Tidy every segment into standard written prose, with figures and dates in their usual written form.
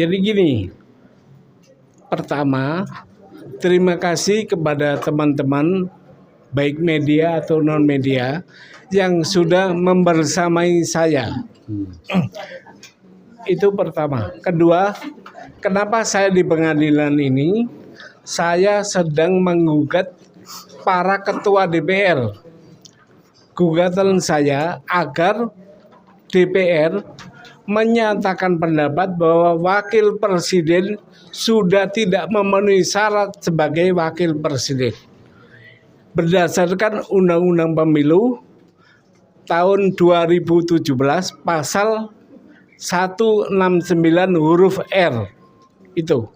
Jadi gini, pertama, terima kasih kepada teman-teman baik media atau non media yang sudah membersamai saya. Itu pertama. Kedua, kenapa saya di pengadilan ini? Saya sedang menggugat para ketua DPR. Gugatan saya agar DPR menyatakan pendapat bahwa wakil presiden sudah tidak memenuhi syarat sebagai wakil presiden. Berdasarkan Undang-Undang Pemilu tahun 2017 pasal 169 huruf R itu.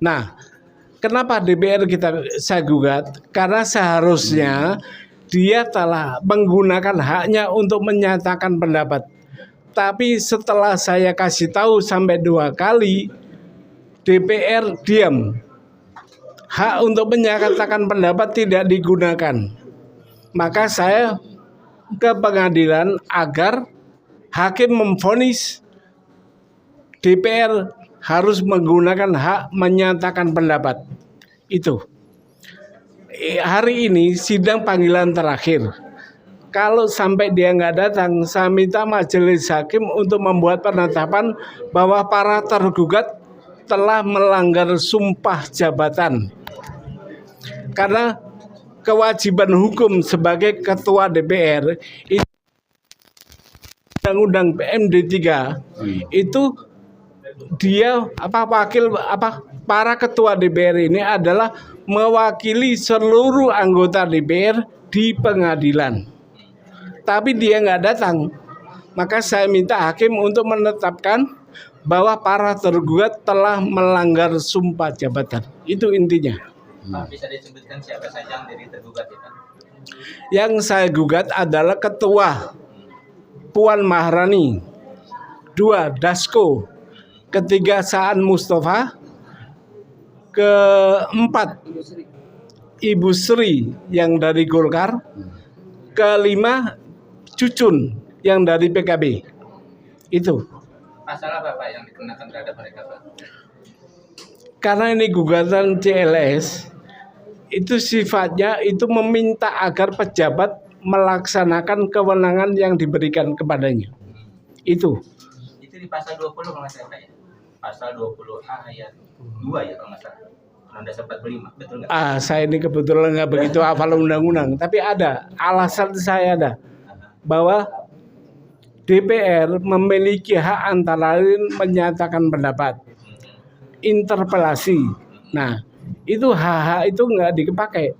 Nah, kenapa DPR saya gugat? Karena seharusnya dia telah menggunakan haknya untuk menyatakan pendapat. Tapi setelah saya kasih tahu sampai 2 kali, DPR diam. Hak untuk menyatakan pendapat tidak digunakan. Maka saya ke pengadilan agar hakim memvonis DPR harus menggunakan hak menyatakan pendapat. Itu. Hari ini sidang panggilan terakhir. Kalau sampai dia nggak datang, saya minta majelis hakim untuk membuat penetapan bahwa para tergugat telah melanggar sumpah jabatan. Karena kewajiban hukum sebagai ketua DPR itu Undang-Undang PMD 3 itu dia para ketua DPR ini adalah mewakili seluruh anggota DPR di pengadilan. Tapi dia nggak datang, maka saya minta hakim untuk menetapkan bahwa para tergugat telah melanggar sumpah jabatan. Itu intinya. Pak, bisa disebutkan siapa saja yang jadi tergugat itu? Yang saya gugat adalah ketua Puan Maharani, 2 Dasko, ketiga Saan Mustafa, keempat Ibu Sri yang dari Golkar, kelima Cucun yang dari PKB. Itu. Pasal apa Pak yang dikenakan terhadap mereka Pak? Karena ini gugatan CLS, itu sifatnya itu meminta agar pejabat melaksanakan kewenangan yang diberikan kepadanya. Itu di pasal 20 kalau nggak salah ya? Pasal 20A ayat 2 ya kalau nggak salah. Undang-Undang 45, betul nggak? Saya ini kebetulan nggak begitu hafal undang-undang, tapi ada alasan saya ada bahwa DPR memiliki hak antara lain menyatakan pendapat, interpelasi. Nah, itu hak itu nggak dipakai.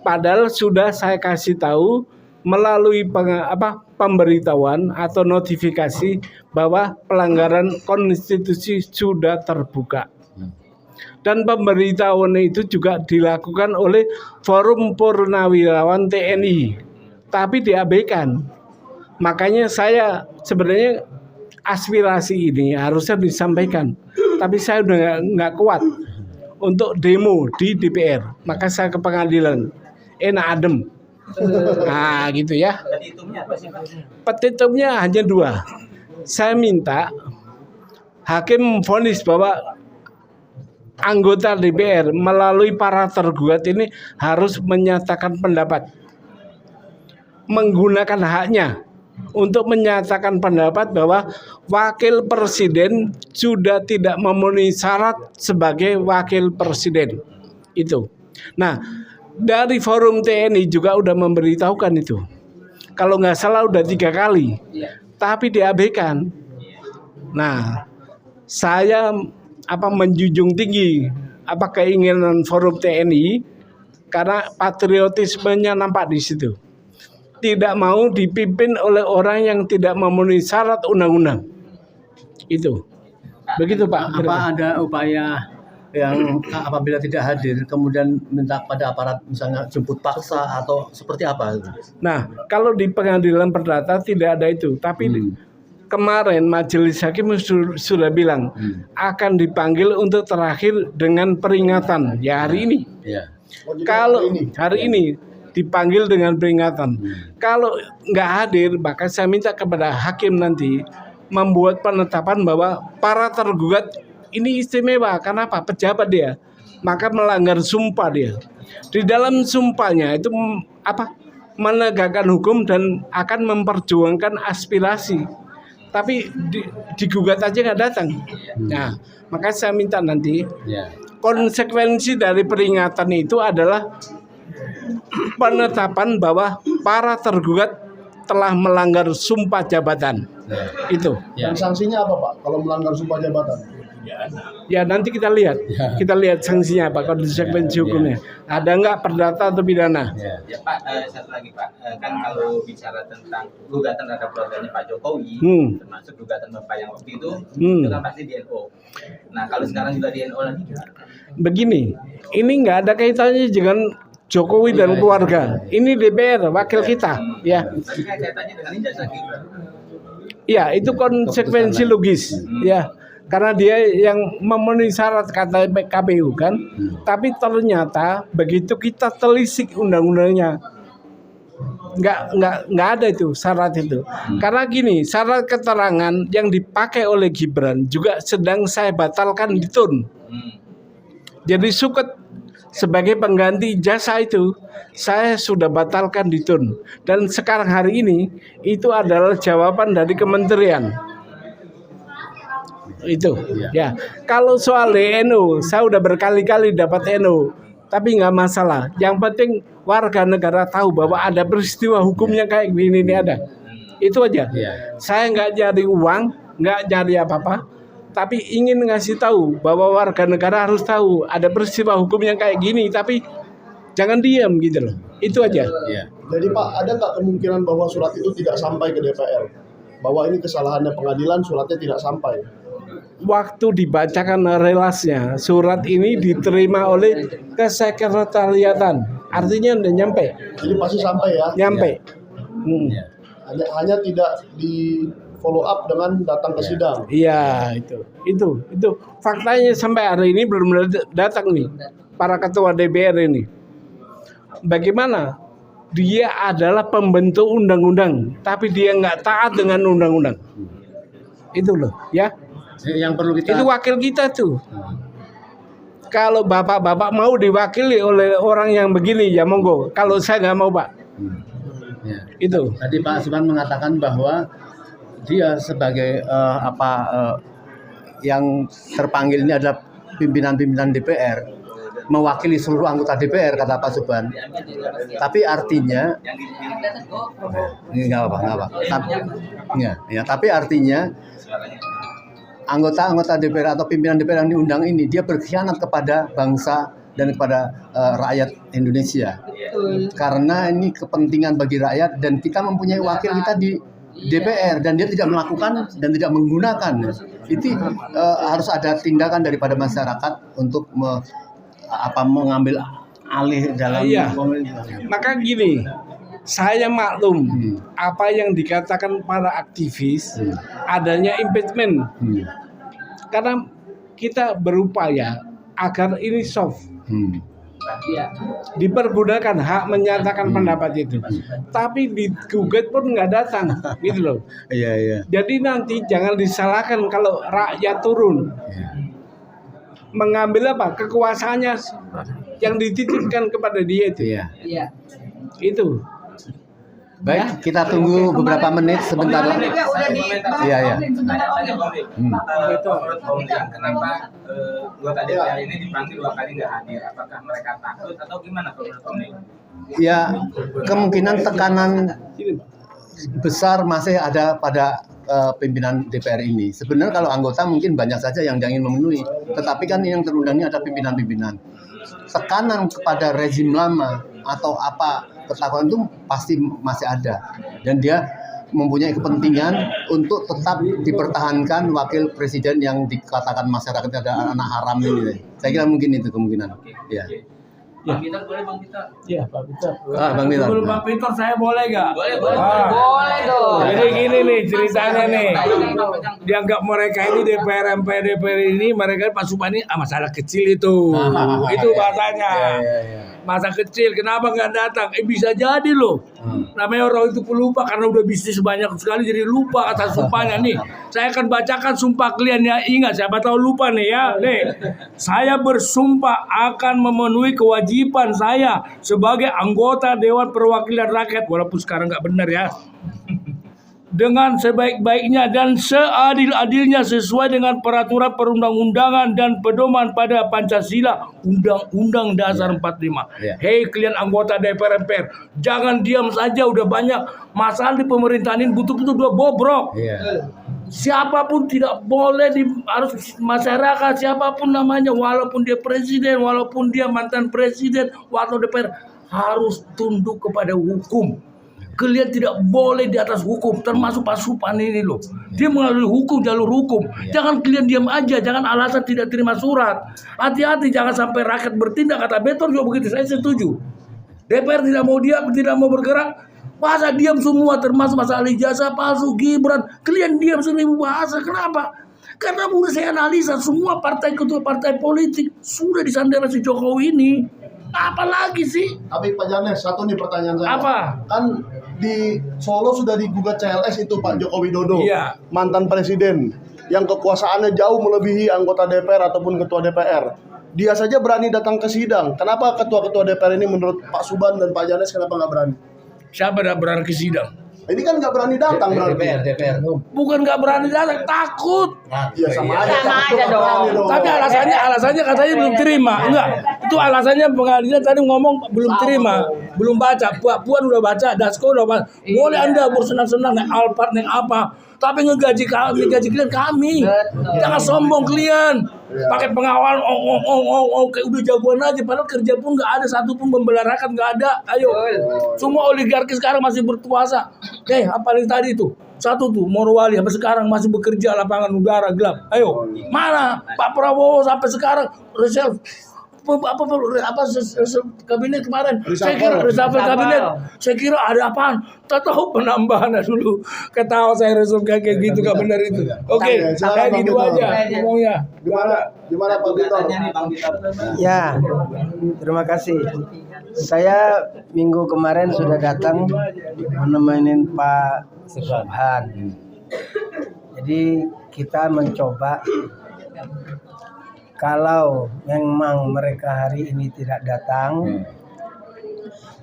Padahal sudah saya kasih tahu melalui pemberitahuan atau notifikasi bahwa pelanggaran konstitusi sudah terbuka. Dan pemberitahuan itu juga dilakukan oleh Forum Purnawirawan TNI, tapi diabaikan. Makanya saya sebenarnya aspirasi ini harusnya disampaikan, tapi saya udah nggak kuat untuk demo di DPR, maka saya ke pengadilan. Enak adem. Nah gitu ya. Petitumnya apa sih Pak? Petitumnya hanya 2. Saya minta hakim memvonis bahwa anggota DPR melalui para tergugat ini harus menyatakan pendapat, menggunakan haknya untuk menyatakan pendapat bahwa wakil presiden sudah tidak memenuhi syarat sebagai wakil presiden. Itu. Nah, dari Forum TNI juga udah memberitahukan itu. Kalau nggak salah udah 3 kali, tapi diabaikan. Nah, saya menjunjung tinggi keinginan Forum TNI karena patriotismenya nampak di situ. Tidak mau dipimpin oleh orang yang tidak memenuhi syarat undang-undang. Itu. Begitu Pak. Apa ada upaya yang apabila tidak hadir kemudian minta pada aparat misalnya jemput paksa atau seperti apa? Nah, kalau di pengadilan perdata tidak ada itu, tapi kemarin majelis hakim sudah bilang akan dipanggil untuk terakhir dengan peringatan ya hari ini. Kalau hari ini dipanggil dengan peringatan, kalau nggak hadir maka saya minta kepada hakim nanti membuat penetapan bahwa para tergugat ini istimewa. Kenapa? Pejabat dia, maka melanggar sumpah dia. Di dalam sumpahnya itu menegakkan hukum dan akan memperjuangkan aspirasi. Tapi digugat aja nggak datang. Nah, maka saya minta nanti konsekuensi dari peringatan itu adalah penetapan bahwa para tergugat telah melanggar sumpah jabatan. Itu. Dan sanksinya apa Pak kalau melanggar sumpah jabatan? Ya nanti kita lihat, sanksinya apa, konsekuensi hukumnya. Ada nggak perdata atau pidana? Ya Pak, satu lagi Pak, kan kalau bicara tentang gugatan terhadap keluarganya Pak Jokowi, termasuk gugatan Bapak yang waktu itu kan pasti DNO. Nah kalau sekarang juga DNO lagi gimana? Begini, ini nggak ada kaitannya dengan Jokowi dan keluarga. Ini DPR, wakil kita, ya. Tapi kan kaitannya dengan ijazah Gibran. Ya, itu konsekuensi logis, ya. Karena dia yang memenuhi syarat kata KPU kan. Tapi ternyata begitu kita telisik undang-undangnya, nggak ada itu syarat itu. Karena gini, syarat keterangan yang dipakai oleh Gibran juga sedang saya batalkan di TUN. Jadi suket sebagai pengganti jasa itu saya sudah batalkan di TUN. Dan sekarang hari ini itu adalah jawaban dari kementerian. Itu ya. Kalau soal DNO, saya udah berkali-kali dapat NO, tapi nggak masalah. Yang penting warga negara tahu bahwa ada peristiwa hukumnya kayak gini ini ada. Itu aja. Saya nggak nyari uang, nggak nyari apa-apa, tapi ingin ngasih tahu bahwa warga negara harus tahu ada peristiwa hukum yang kayak gini, tapi jangan diam gitu loh. Itu aja. Jadi Pak, ada nggak kemungkinan bahwa surat itu tidak sampai ke DPR? Bahwa ini kesalahannya pengadilan, suratnya tidak sampai. Waktu dibacakan relasnya, surat ini diterima oleh kesekretariatan. Artinya udah nyampe. Jadi pasti sampai ya? Nyampe. Hanya tidak di follow up dengan datang ke sidang. Iya, itu faktanya sampai hari ini belum datang nih para ketua DPR ini. Bagaimana? Dia adalah pembentuk undang-undang, tapi dia nggak taat dengan undang-undang. Itu loh, ya. Yang perlu kita. Itu wakil kita tuh. Kalau bapak-bapak mau diwakili oleh orang yang begini, ya monggo. Kalau saya nggak mau, Pak. Itu. Tadi Pak Suman mengatakan bahwa dia sebagai yang terpanggil ini adalah pimpinan-pimpinan DPR, mewakili seluruh anggota DPR, kata Pak Suban. Tapi artinya nggak apa. Tapi artinya anggota DPR atau pimpinan DPR yang diundang ini dia berkhianat kepada bangsa dan kepada rakyat Indonesia. Karena ini kepentingan bagi rakyat dan kita mempunyai wakil kita di DPR dan dia tidak melakukan dan tidak menggunakan. Itu harus ada tindakan daripada masyarakat untuk mengambil alih dalam Maka gini, saya maklum apa yang dikatakan para aktivis adanya impeachment. Karena kita berupaya agar ini soft. Dipergunakan hak menyatakan pendapat itu. Tapi digugat pun nggak datang, gitu loh. Jadi nanti jangan disalahkan kalau rakyat turun. Mengambil apa? Kekuasaannya yang dititipkan kepada dia itu. Itu. Baik, kita tunggu beberapa menit sebentar. Iya. Kenapa dua kali ini dipanggil dua kali nggak hadir? Apakah mereka takut atau gimana kalau menurut Om? Ya, kemungkinan tekanan besar masih ada pada pimpinan DPR ini. Sebenarnya kalau anggota mungkin banyak saja yang ingin memenuhi, tetapi kan yang terundangnya ada pimpinan-pimpinan. Tekanan kepada rezim lama atau apa ketakutan itu pasti masih ada, dan dia mempunyai kepentingan untuk tetap dipertahankan wakil presiden yang dikatakan masyarakat ada anak haram ini. Saya kira mungkin itu kemungkinan. Bang Peter boleh Bang Peter? Iya Pak Peter. Bang Peter. Sebelum Pak Peter saya boleh nggak? Boleh dong. Jadi gini nih ceritanya nih. Dianggap mereka ini DPR, MPR, DPR ini mereka Pak Subani masalah kecil itu. Itu bahasanya. Masa kecil kenapa nggak datang? Bisa jadi loh. Namanya orang itu pelupa karena udah bisnis banyak sekali jadi lupa atas sumpahnya nih. Saya akan bacakan sumpah kalian ya. Ingat, siapa tahu lupa nih ya. Nih, saya bersumpah akan memenuhi kewajiban saya sebagai anggota Dewan Perwakilan Rakyat, walaupun sekarang nggak benar ya, dengan sebaik-baiknya dan seadil-adilnya sesuai dengan peraturan perundang-undangan dan pedoman pada Pancasila, Undang-Undang Dasar 45. Hei kalian anggota DPR MPR, jangan diam saja, udah banyak masalah di pemerintahan ini, betul-betul udah bobrok. Siapapun tidak boleh harus masyarakat, siapapun namanya, walaupun dia presiden, walaupun dia mantan presiden, waktu DPR harus tunduk kepada hukum. Kalian tidak boleh di atas hukum, termasuk Pak Supan ini loh. Dia melalui hukum, jalur hukum. Jangan kalian diam aja, jangan alasan tidak terima surat. Hati-hati, jangan sampai rakyat bertindak. Kata Betor juga begitu, saya setuju. DPR tidak mau diam, tidak mau bergerak. Masa diam semua, termasuk masalah ijazah palsu, Gibran. Kalian diam seribu bahasa, kenapa? Karena mulai saya analisa, semua partai ketua partai politik sudah disandera si Jokowi ini. Apalagi sih? Tapi Pak Janes, satu nih pertanyaan saya. Apa? Kan di Solo sudah digugat CLS itu Pak Joko Widodo, Iya. mantan presiden, yang kekuasaannya jauh melebihi anggota DPR ataupun ketua DPR. Dia saja berani datang ke sidang. Kenapa ketua-ketua DPR ini menurut Pak Suban dan Pak Janes kenapa nggak berani? Siapa dah berani ke sidang? Ini kan nggak berani datang berarti. DPR. Bukan nggak berani datang, takut. Ya sama aja. Sama aja dong. Tapi alasannya katanya belum terima. Enggak, itu alasannya pengadilan tadi ngomong belum terima, belum baca. Puan udah baca, Dasko udah baca. Boleh Anda bersenang-senang naik Alphard, naik apa, tapi ngegaji kalian kami. Jangan sombong kalian. Pakai pengawal, kayak udah jagoan aja. Padahal kerja pun nggak ada, satu pun membela rakyat nggak ada. Ayo, semua oligarki sekarang masih berkuasa. Apa yang tadi itu? Satu tuh Morowali sampai sekarang masih bekerja lapangan udara gelap. Ayo, mana Pak Prabowo sampai sekarang reshuffle kabinet kemarin? Saya kira reshuffle kabinet. Saya kira ada apaan? Tahu penambahannya dulu. Ketawa saya reshuffle kayak gitu nggak benar itu. Oke, kayak gitu aja ngomongnya. Gimana Pak Bito? Ya, terima kasih. Saya minggu kemarin sudah datang menemani Pak Subhan. Jadi kita mencoba kalau memang mereka hari ini tidak datang,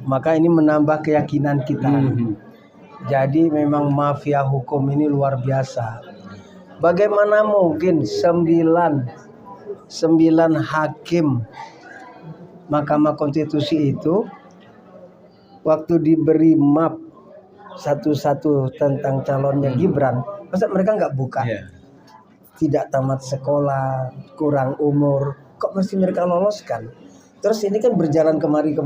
maka ini menambah keyakinan kita. Jadi memang mafia hukum ini luar biasa. Bagaimana mungkin 9 hakim Mahkamah Konstitusi itu waktu diberi map satu-satu tentang calonnya Gibran, masa mereka nggak buka? Tidak tamat sekolah, kurang umur, kok mesti mereka loloskan? Terus ini kan berjalan kemari.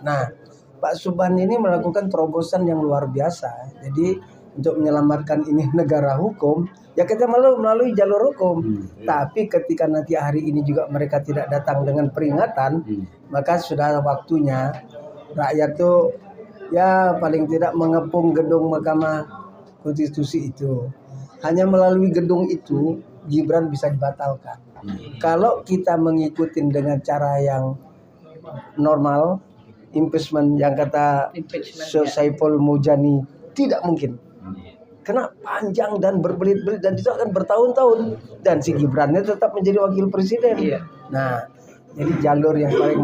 Nah, Pak Subhan ini melakukan terobosan yang luar biasa. Jadi untuk menyelamatkan ini negara hukum, ya kita melalui jalur hukum. Tapi ketika nanti hari ini juga mereka tidak datang dengan peringatan, maka sudah waktunya rakyat tuh ya paling tidak mengepung gedung Mahkamah Konstitusi itu. Hanya melalui gedung itu Gibran bisa dibatalkan. Kalau kita mengikuti dengan cara yang normal, impeachment yang kata Saiful Mujani tidak mungkin. Karena panjang dan berbelit-belit dan itu akan bertahun-tahun dan si Gibrannya tetap menjadi wakil presiden. Nah, jadi jalur yang paling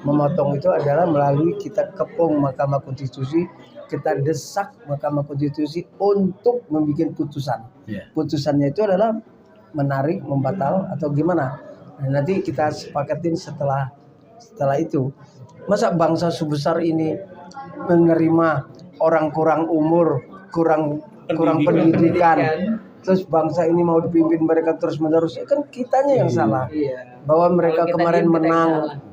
memotong itu adalah melalui kita kepung Mahkamah Konstitusi, kita desak Mahkamah Konstitusi untuk membuat putusan. Putusannya itu adalah menarik, membatal atau gimana. Nah, nanti kita sepakatin setelah itu. Masa bangsa sebesar ini menerima orang kurang umur, kurang pendidikan, terus bangsa ini mau dipimpin mereka terus-menerus, kan kitanya yang salah. Bahwa mereka kemarin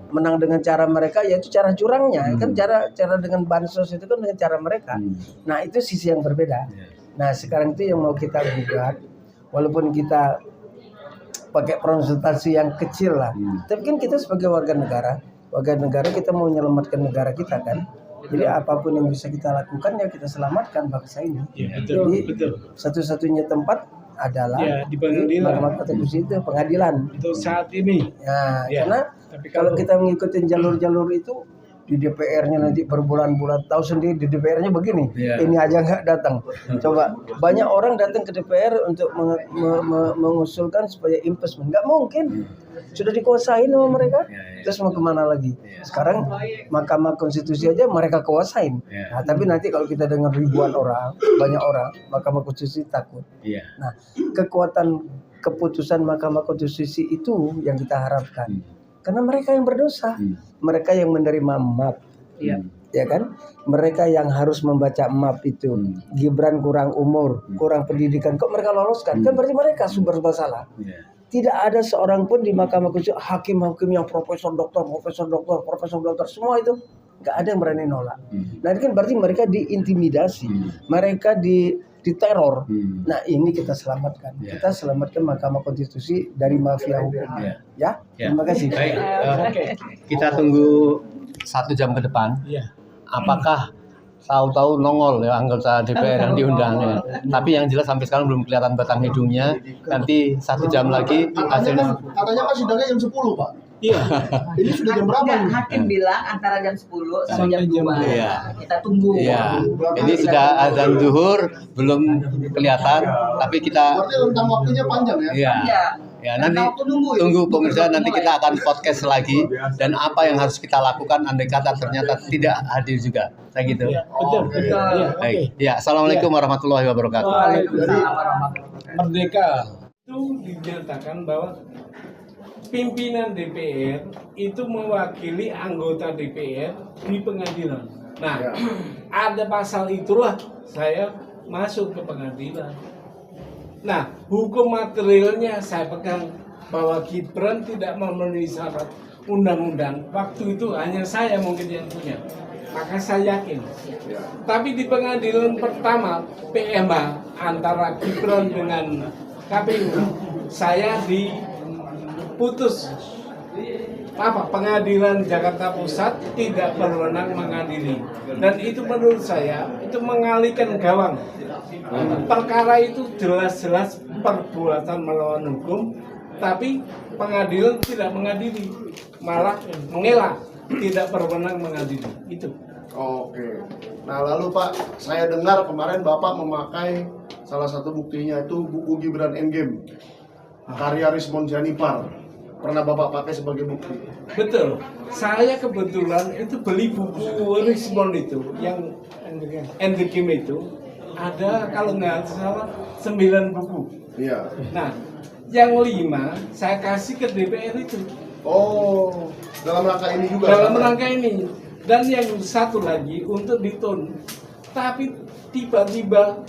menang dengan cara mereka, yaitu cara curangnya, kan cara dengan bansos itu kan dengan cara mereka. Nah, itu sisi yang berbeda. Nah, sekarang itu yang mau kita gugat, walaupun kita pakai konsultasi yang kecil lah, tapi kan kita sebagai warga negara kita mau menyelamatkan negara kita kan. Jadi apapun yang bisa kita lakukan ya kita selamatkan bangsa ini. Jadi satu-satunya tempat adalah di Mahkamah Konstitusi itu pengadilan. Untuk saat ini. Nah, karena kalau kita mengikuti jalur-jalur itu di DPR-nya nanti berbulan-bulan, tahu sendiri di DPR-nya begini, ini aja nggak datang. Coba banyak orang datang ke DPR untuk mengusulkan supaya impeachment, nggak mungkin, sudah dikuasain sama mereka, terus mau kemana lagi? Sekarang Mahkamah Konstitusi aja mereka kuasain. Nah, tapi nanti kalau kita dengar ribuan orang, banyak orang, Mahkamah Konstitusi takut. Nah, kekuatan keputusan Mahkamah Konstitusi itu yang kita harapkan. Karena mereka yang berdosa, mereka yang menerima map, ya kan? Mereka yang harus membaca map itu. Gibran kurang umur, kurang pendidikan, kok mereka loloskan? Kan berarti mereka sumber masalah. Tidak ada seorang pun di Mahkamah Konstitusi hakim-hakim yang profesor doktor, semua itu nggak ada yang berani nolak. Nah ini kan berarti mereka diintimidasi, mereka diteror. Nah ini kita selamatkan. Kita selamatkan Mahkamah Konstitusi dari mafia hukum. Ya, terima kasih. Baik, kita tunggu 1 jam ke depan. Apakah tahu-tahu nongol ya anggota DPR yang diundang ya. Tapi yang jelas sampai sekarang belum kelihatan batang hidungnya. Nanti 1 jam lagi hasilnya. Katanya kan sidangnya jam 10, Pak. Iya. Ini sudah jam berapa nih? Hakim bilang antara jam 10 sampai jam 2. Iya. Kita tunggu. Iya. Ini sudah azan zuhur, belum kelihatan, tapi kita Berarti rentang waktunya panjang ya? iya. Iya. Ya, nanti tunggu pemirsa, nanti kita akan podcast lagi dan apa yang harus kita lakukan andai kata ternyata tidak hadir juga. Kayak gitu. Betul. Iya. Baik. Ya, assalamualaikum warahmatullahi wabarakatuh. Waalaikumsalam warahmatullahi Merdeka itu dinyatakan bahwa pimpinan DPR itu mewakili anggota DPR di pengadilan. Nah, ada pasal itulah saya masuk ke pengadilan. Nah, hukum materialnya saya pegang bahwa Gibran tidak memenuhi syarat undang-undang. Waktu itu hanya saya mungkin yang punya. Maka saya yakin. Tapi di pengadilan pertama PMA antara Gibran dengan KPU, saya diputus pengadilan Jakarta Pusat tidak berwenang mengadili, dan itu menurut saya itu mengalihkan gawang. Perkara itu jelas-jelas perbuatan melawan hukum, tapi pengadilan tidak mengadili, malah mengelak, tidak berwenang mengadili. Itu. Oke. Nah lalu Pak, saya dengar kemarin Bapak memakai salah satu buktinya itu buku Gibran Endgame karya Rismon Janipar. Pernah Bapak pakai sebagai bukti? Betul. Saya kebetulan itu beli buku Rismon itu yang Endgame itu ada kalau nggak salah 9 buku. Iya. Nah, yang 5 saya kasih ke DPR itu. Oh, dalam rangka ini juga? Dalam rangka ini. Dan yang satu lagi untuk ditun. Tapi tiba-tiba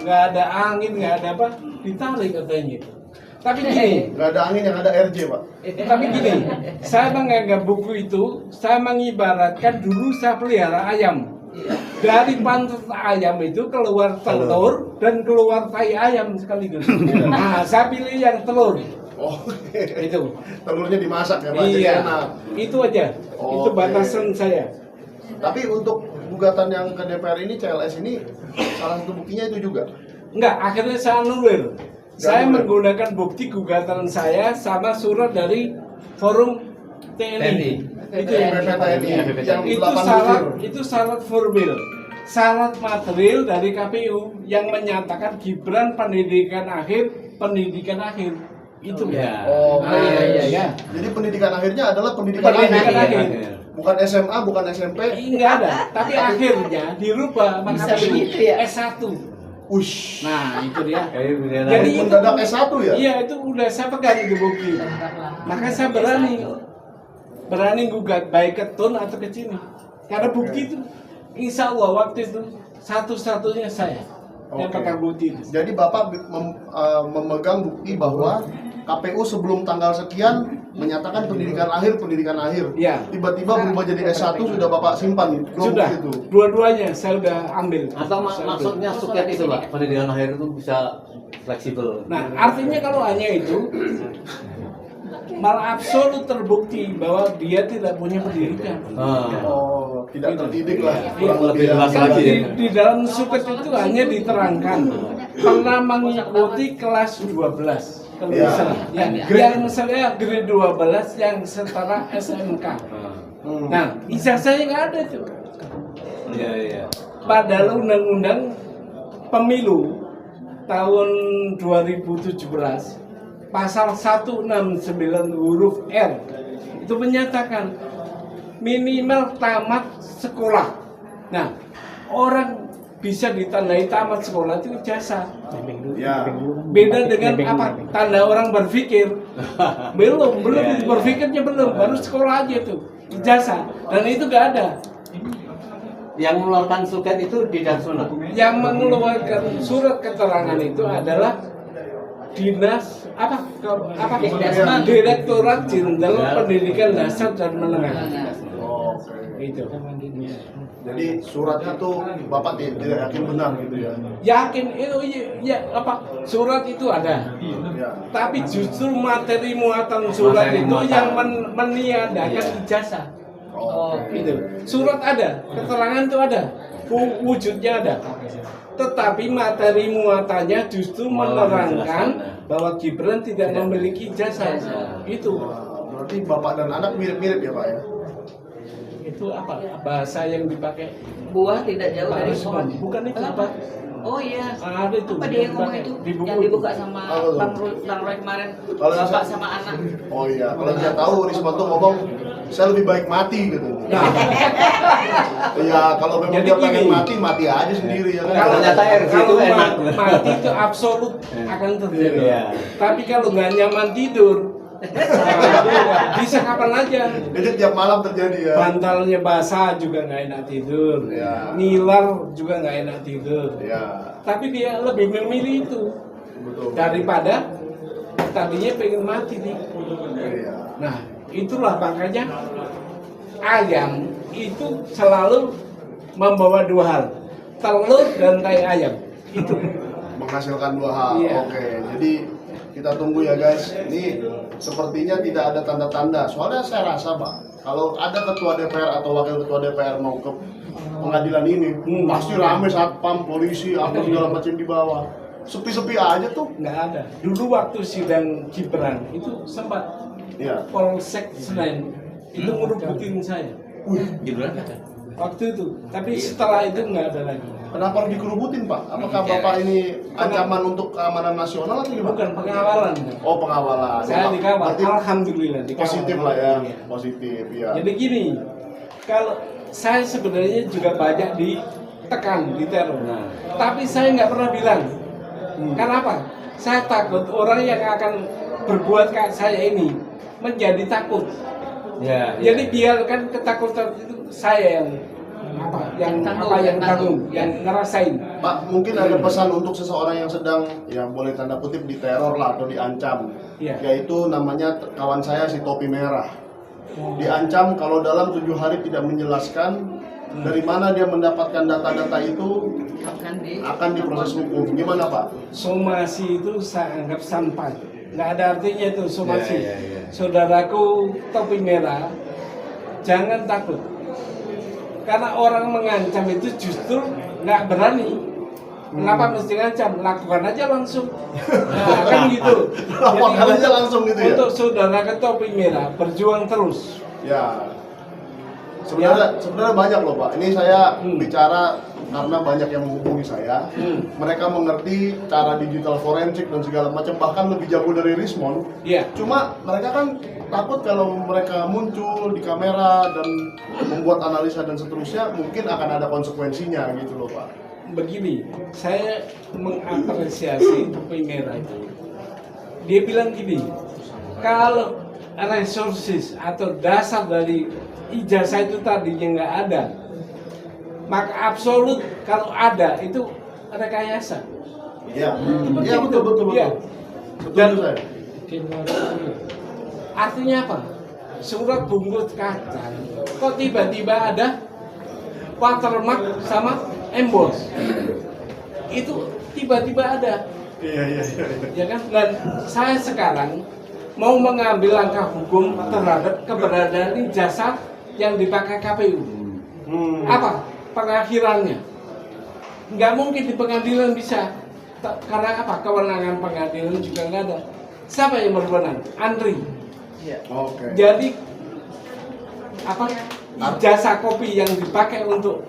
nggak ada angin, nggak ada apa, ditarik katanya. Tapi gini, Nggak ada angin, yang ada RJ Pak. tapi gini, saya menganggap buku itu, saya mengibaratkan dulu saya pelihara ayam. Dari pantat ayam itu keluar telur dan keluar tai ayam sekaligus. Nah, saya pilih yang telur. Oh, Itu. telurnya dimasak ya Pak? Jadi Iya, enak. itu aja. Itu Oke. batasan saya. Tapi untuk gugatan yang ke DPR ini, CLS ini, salah satu buktinya itu juga? Enggak, akhirnya saya anulir. Saya anulir. menggunakan bukti gugatan saya sama surat dari Forum TNI. Itu yang PPTNI yang itu 8 itu syarat formil. Syarat material dari KPU yang menyatakan Gibran pendidikan akhir. Itu ya. Oh, iya. Jadi pendidikan akhirnya adalah pendidikan Pendidikan akhir. akhir. Bukan SMA, bukan SMP. Enggak ada, tapi akhirnya dirubah sama Bisa KPU begitu ya? S1. Ush. Nah, itu dia. Jadi Jadi itu Mendadak S1 ya? Iya, itu udah saya pegang itu bukti. Maka saya berani gugat baik ke TUN atau ke sini. Karena bukti itu insya Allah waktu itu satu-satunya saya yang Oke. pegang bukti itu. Jadi Bapak memegang bukti bahwa KPU sebelum tanggal sekian menyatakan pendidikan akhir. Iya. Tiba-tiba berubah jadi S1 sudah Bapak simpan dua Sudah, bukti itu. dua-duanya saya udah ambil. Atau maksudnya suket itu Pak, pendidikan akhir itu bisa fleksibel. Nah, artinya kalau hanya itu malah absolut terbukti bahwa dia tidak punya pendidikan. Oh, tidak terdidik lah. Iya. Lebih jelas Kan lagi. di dalam suket itu hanya diterangkan pernah mengikuti kelas 12 kalau Ya. misalnya. Yang saya grade 12 yang setara SMK. Nah, ijazahnya nggak ada tuh. Iya, iya. Padahal undang-undang pemilu tahun 2017 pasal 169 huruf R itu menyatakan minimal tamat sekolah. Nah, orang bisa ditandai tamat sekolah itu ijazah. Ya. Beda dengan apa? Tanda orang berpikir. Belum berpikirnya belum, baru sekolah aja tuh. Ijazah. Dan itu gak ada. Yang mengeluarkan suket itu di Darsuna. Yang mengeluarkan surat keterangan itu adalah dinas Direktorat Jenderal Pendidikan Dasar dan Menengah. Itu. Jadi suratnya tuh Bapak tidak yakin benar gitu ya? Yakin itu ya surat itu ada. Ya. Tapi justru materi muatan surat itu yang meniadakan ijazah. Gitu. Surat ada, keterangan itu ada, wujudnya ada. Tetapi materi muatannya justru menerangkan bahwa Gibran tidak memiliki ijazah. Itu. Berarti Bapak dan anak mirip-mirip ya Pak ya? Itu apa? Bahasa yang dipakai Buah tidak jauh Pak dari Risman. pohon. Bukan itu apa? Oh iya. Ada itu. Apa dia yang ngomong itu? Di buku Yang dibuka sama Apa tuh? Bang Roy kemarin. Kalau Bapak saya- sama anak. Oh iya, kalau saya tahu Risman tuh ngomong saya lebih baik mati gitu. Nah, Iya, kalau memang Jadi dia pengen gini. mati aja sendiri ya kan. Ternyata RV itu enak. Mati itu absolut akan terjadi. Iya. Tapi kalau nggak nyaman tidur, bisa kapan aja. Jadi tiap malam terjadi ya. Bantalnya basah juga nggak enak tidur, Iya. nilar juga nggak enak tidur. Ya, Tapi dia lebih memilih itu betul. daripada tadinya pengen mati nih. Iya. Nah, itulah makanya ayam itu selalu membawa dua hal, telur dan tai ayam. Itu. Menghasilkan dua hal. Iya. Oke, jadi kita tunggu ya guys. Ini sepertinya tidak ada tanda-tanda. Soalnya saya rasa Pak, kalau ada ketua DPR atau wakil ketua DPR mau ke pengadilan ini, pasti rame satpam, polisi, apa segala macam di bawah. Sepi-sepi aja tuh. Nggak ada. Dulu waktu sidang Gibran itu sempat Iya. Polsek Senen itu ngerubutin saya Gibran ada. waktu itu. Tapi setelah itu nggak ada lagi. Kenapa harus dikerubutin Pak? Apakah Bapak ini ancaman untuk keamanan nasional atau gimana? Bukan pengawalan. Oh, pengawalan. Saya dikawal. Berarti Alhamdulillah dikawal. positif lah ya. Iya. Positif ya. Jadi gini, kalau saya sebenarnya juga banyak ditekan, diteror. Tapi saya nggak pernah bilang. Kenapa? Saya takut orang yang akan berbuat kayak saya ini menjadi takut. Ya, Jadi biarkan ketakutan itu saya yang tanggung, yang ngerasain. Pak, mungkin ada pesan untuk seseorang yang sedang, ya boleh tanda kutip diteror lah atau diancam. Iya. Yaitu namanya kawan saya si Topi Merah. Diancam kalau dalam 7 hari tidak menjelaskan dari mana dia mendapatkan data-data itu akan diproses hukum. Gimana Pak? Somasi itu saya anggap sampai. Nggak ada artinya itu somasi. Ya. Saudaraku Topi Merah, jangan takut. Karena orang mengancam itu justru nggak berani. Kenapa mesti ngancam? Lakukan aja langsung. Nah, kan gitu. Lakukan aja langsung gitu ya? Untuk saudara Topi Merah, berjuang terus. Ya. Sebenarnya banyak loh Pak. Ini saya bicara karena banyak yang menghubungi saya. Mereka mengerti cara digital forensik dan segala macam, bahkan lebih jago dari Rismon. Iya. Cuma mereka kan takut kalau mereka muncul di kamera dan membuat analisa dan seterusnya, mungkin akan ada konsekuensinya gitu loh Pak. Begini, saya mengapresiasi Topi Merah itu. Dia bilang gini, kalau resources atau dasar dari ijazah itu tadinya nggak ada, maka absolut kalau ada itu rekayasa. Iya. Seperti Iya itu. betul. Iya. Dan saya. Artinya apa? Surat bungkus kacang, kok tiba-tiba ada watermark sama emboss? Itu tiba-tiba ada. Iya. Ya kan? Dan saya sekarang mau mengambil langkah hukum terhadap keberadaan ijazah yang dipakai KPU. Apa pengakhirannya? Nggak mungkin di pengadilan bisa. Karena apa? Kewenangan pengadilan juga nggak ada. Siapa yang berwenang? Andri. Oke. Jadi apa ijazah kopi yang dipakai untuk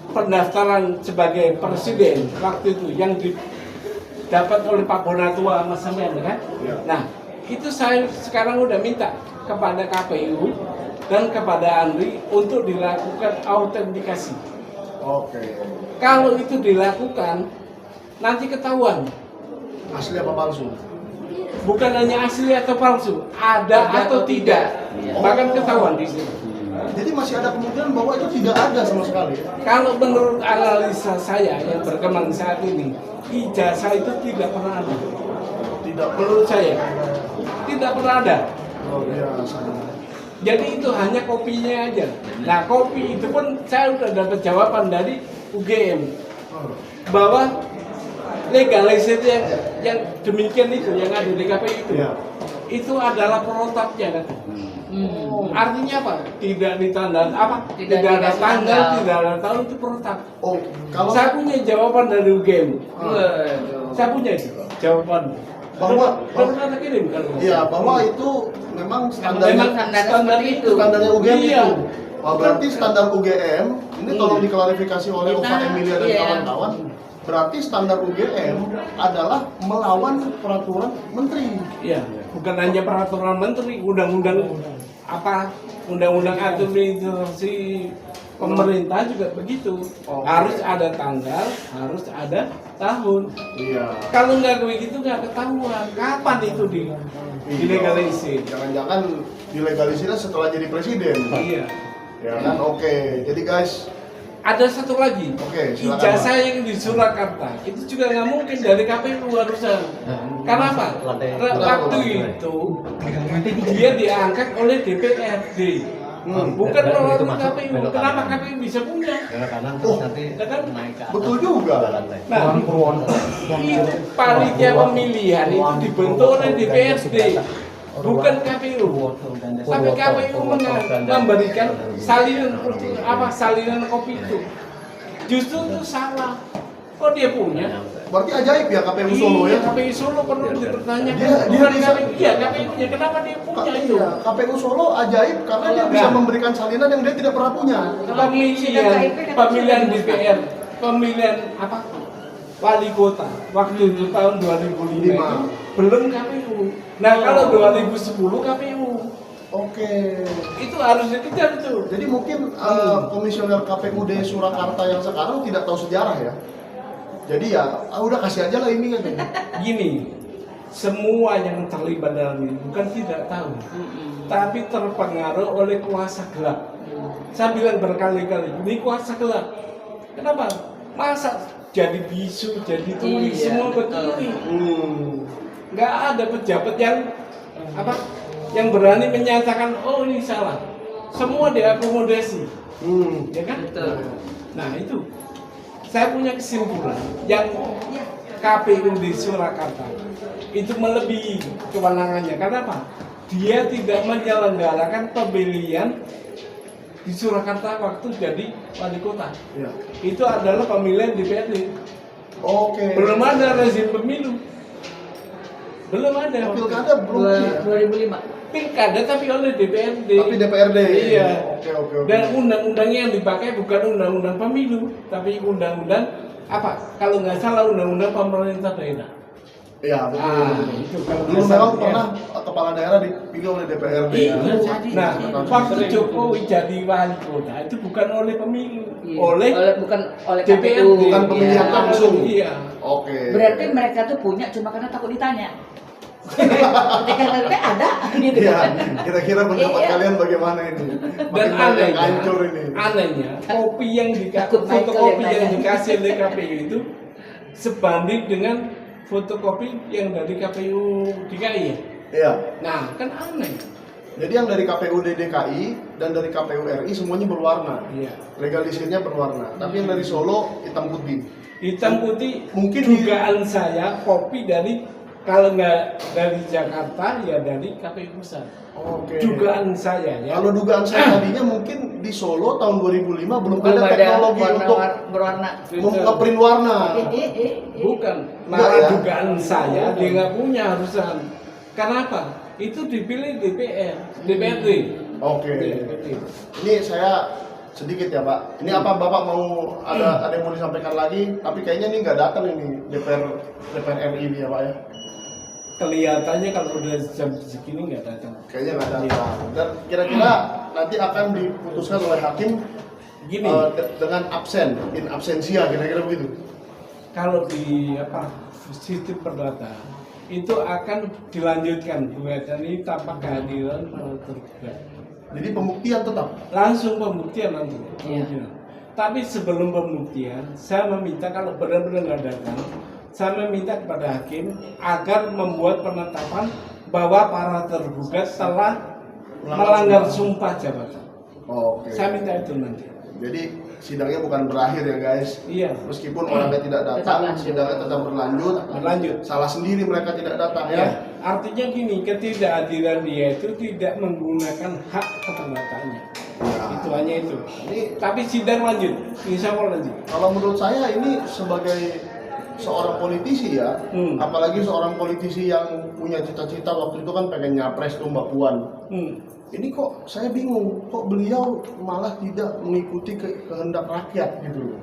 pendaftaran sebagai presiden waktu itu yang didapat oleh Pak Bonatua sama sampean kan? Nah, itu saya sekarang udah minta kepada KPU dan kepada Andri untuk dilakukan autentikasi. Oke. Kalau itu dilakukan, nanti ketahuan. Asli apa palsu? Bukan hanya asli atau palsu, ada atau tidak. Bahkan ketahuan di sini. Jadi masih ada kemungkinan bahwa itu tidak ada sama sekali. Kalau menurut analisa saya yang berkembang saat ini, ijazah itu tidak pernah ada. Tidak Menurut saya, tidak pernah ada. luar biasa. Jadi itu hanya kopinya aja. Nah, kopi itu pun saya udah dapat jawaban dari UGM bahwa legalisasi yang demikian itu yang ada di KPU itu, Ya. itu adalah protapnya kan. Artinya apa? Tidak ditanda apa? Tidak ada dikasih tanggal, tanggal. tidak ada tahun, itu protap. Oh, kalau Saya punya jawaban dari UGM. Saya punya itu jawaban. Bahwa- pernah kirim kalau nggak iya, salah. bahwa itu memang Memang standarnya standar itu. standarnya UGM Iya. itu. Oh, berarti standar UGM ini tolong diklarifikasi oleh Kita, Ova Emilia dan iya. kawan-kawan. Berarti standar UGM adalah melawan peraturan menteri. Iya, bukan hanya peraturan menteri, undang-undang apa, undang-undang administrasi pemerintah juga begitu. Oke. Harus ada tanggal, harus ada tahun. Iya. Kalau nggak begitu nggak ketahuan kapan itu dilegalisir. Jangan-jangan dilegalisirnya setelah jadi presiden. Iya. Ya kan? Oke. Jadi guys, Ada satu lagi, Oke, silakan, ijazah yang di Surakarta itu juga nggak mungkin dari KPU harusnya. Karena apa? Waktu itu dia diangkat oleh DPRD, bukan melalui KPU. Kenapa KPU bisa punya? Ya kan? betul juga. Nah, itu panitia pemilihan itu dibentuk oleh DPRD, bukan KPU. Tapi KPU memberikan salinan kopi itu. Justru itu salah. Kok dia punya? Berarti ajaib ya KPU Solo ya. Iya, KPU Solo perlu dipertanyakan. Dia Bukan bisa- KPU, iya KPU-nya. Kenapa dia punya itu? Iya, KPU Solo ajaib karena dia bisa Nah. memberikan salinan yang dia tidak pernah punya. Pemilihan DPR, pemilihan apa? Wali kota waktu itu tahun 2005 itu belum KPU. Nah, kalau 2010 KPU. Oke. Itu harus dikejar itu. Jadi mungkin komisioner KPUD Surakarta yang sekarang tidak tahu sejarah ya. Jadi ya udah kasih aja lah ini kan. Gini, semua yang terlibat dalam ini bukan tidak tahu, tapi terpengaruh oleh kuasa gelap. Saya bilang berkali-kali, ini kuasa gelap. Kenapa? Masa jadi bisu, jadi tuli, Iya, semua betul. begini. Nggak ada pejabat yang apa? Yang berani menyatakan, oh ini salah. Semua diakomodasi, ya kan? Betul. Nah itu, saya punya kesimpulan yang KPU di Surakarta itu melebihi kewenangannya. Kenapa? Dia tidak menyelenggarakan pemilihan di Surakarta waktu jadi wali kota. Iya. Itu adalah pemilihan DPRD. Oke. Belum ada rezim pemilu. Belum ada. Pilkada belum ya? 2005. Pilkada tapi oleh DPRD. Tapi DPRD. Iya. Oke. Dan undang-undangnya yang dipakai bukan undang-undang pemilu, tapi undang-undang apa? Kalau nggak salah undang-undang pemerintah daerah. Iya, betul. Ah, betul. itu kalau Dulu nggak memang salah, pernah kepala daerah dipilih oleh DPRD. Iya. ya. Nah, waktu Jokowi jadi wali kota itu bukan oleh pemilu, oleh bukan oleh DPRD, KPU. bukan pemilihan Iya. langsung. Iya. Oke. Berarti mereka tuh punya cuma karena takut ditanya. Ketika ada gitu Iya, kan. kira-kira pendapat Iya. kalian bagaimana ini? Dan Makin banyak yang anehnya, hancur ini. anehnya kopi yang Takut fotokopi Michael yang yang nanya. dikasih oleh KPU itu sebanding dengan fotokopi yang dari KPU DKI. Iya. Nah, kan aneh. Jadi yang dari KPUD DKI dan dari KPU RI semuanya berwarna. Iya. Legalisirnya berwarna. Tapi yang dari Solo hitam putih. Hitam putih Mungkin dugaan saya kopi dari kalau nggak dari Jakarta ya dari KPU pusat. Oke. Dugaan saya ya. Kalau dugaan saya tadinya mungkin di Solo tahun 2005 belum Belum ada ada teknologi warna untuk berwarna. nge-print warna. Bukan, Enggak malah ya? dugaan saya dia nggak punya harusan. Kenapa? Itu dipilih DPRD. Oke. Ini saya sedikit ya Pak. Ini apa Bapak mau ada yang mau disampaikan lagi? Tapi kayaknya ini nggak datang ini DPR RI ini ya Pak ya. Kelihatannya kalau udah jam segini nggak datang. Kayaknya nggak datang. Dan kira-kira nanti akan diputuskan oleh hakim Gini, dengan absen, in absentia kira-kira begitu. kalau di sistem perdata itu akan dilanjutkan gugatan ini tanpa kehadiran para tergugat. Jadi pembuktian tetap. Langsung pembuktian nanti. Iya. Kemungkinan. Tapi sebelum pembuktian, saya meminta kalau benar-benar nggak datang, saya meminta kepada hakim agar membuat penetapan bahwa para tergugat telah melanggar sumpah jabatan. Oke. Saya minta itu nanti. Jadi sidangnya bukan berakhir ya guys. Iya. Meskipun orangnya tidak Tetap datang, lanjut. sidangnya tetap berlanjut. Berlanjut. Salah sendiri mereka tidak datang ya. Ya, artinya gini, ketidakhadiran dia itu tidak menggunakan hak keperdatannya. Itu hanya itu. Tapi sidang lanjut, insya Allah lanjut. Kalau menurut saya ini sebagai seorang politisi ya, apalagi seorang politisi yang punya cita-cita waktu itu kan pengen nyapres tuh Mbak Puan. Ini kok saya bingung, kok beliau malah tidak mengikuti kehendak rakyat gitu.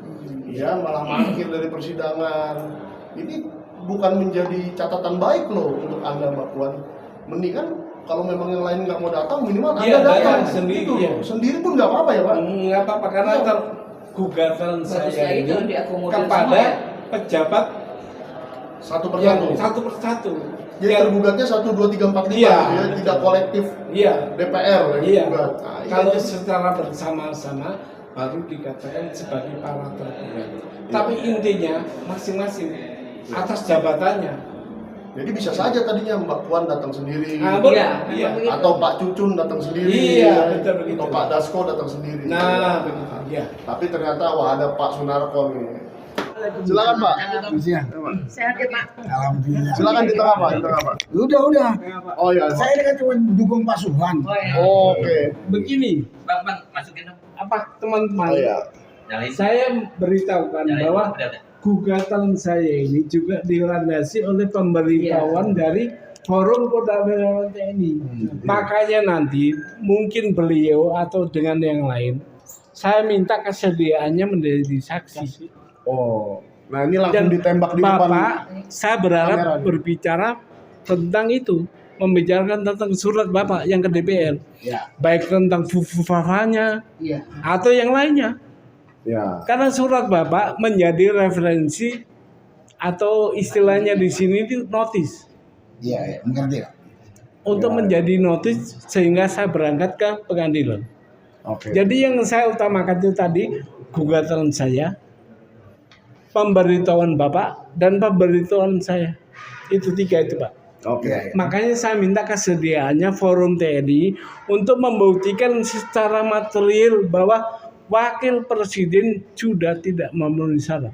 Ya, malah mangkir dari persidangan. Ini bukan menjadi catatan baik loh untuk Anda Mbak Puan. Mendingan kalau memang yang lain nggak mau datang, minimal Iya, Anda datang datang sendiri, gitu. iya. Sendiri pun nggak apa-apa ya Pak. Nggak apa-apa karena Iya. gugatan Bagus saya lagi ini kalau diakomodir kepada semua ya. pejabat Satu yang persatu. satu persatu. Jadi Yang- tergugatnya 1, 2, 3, 4, 5 Iya. gitu ya, tidak kolektif Iya. DPR yang Iya. digugat. Nah, iya. Kalau secara bersama-sama baru dikatakan sebagai para tergugat. Tapi intinya masing-masing atas jabatannya. Jadi bisa saja tadinya Mbak Puan datang sendiri, Nah, Iya, iya. memang begitu. atau Pak Cucun datang sendiri, Iya, betul begitu. atau Pak Dasko datang sendiri. Nah, begitu. Iya. Tapi ternyata wah ada Pak Sunarko nih. Silakan Pak. Sehat ya Pak. Alhamdulillah. Silakan di tengah Pak, di tengah Pak. Udah. Oh iya. Saya ini kan cuma dukung Pak Subhan. Oke. Begini, Bang, masukin dong. teman-teman, Oh iya. Nyalain. saya beritahukan Nyalain. bahwa Udah. gugatan saya ini juga dilandasi oleh pemberitahuan dari Forum Purnawirawan TNI. Makanya nanti mungkin beliau atau dengan yang lain, saya minta kesediaannya menjadi saksi. Oh. Nah ini langsung Dan ditembak di depan. Bapak, saya berharap kamera nih. berbicara tentang itu, membicarakan tentang surat Bapak yang ke DPR, Ya. baik tentang fufufafanya Iya. atau yang lainnya. Ya. Karena surat Bapak menjadi referensi atau istilahnya di sini itu notis. Iya, mengerti. Pak? Untuk menjadi notis sehingga saya berangkat ke pengadilan. Oke. Jadi yang saya utamakan itu tadi gugatan saya, pemberitahuan Bapak dan pemberitahuan saya. Itu 3 itu Pak. Oke. Makanya saya minta kesediaannya Forum TNI untuk membuktikan secara material bahwa Wakil Presiden sudah tidak memenuhi syarat.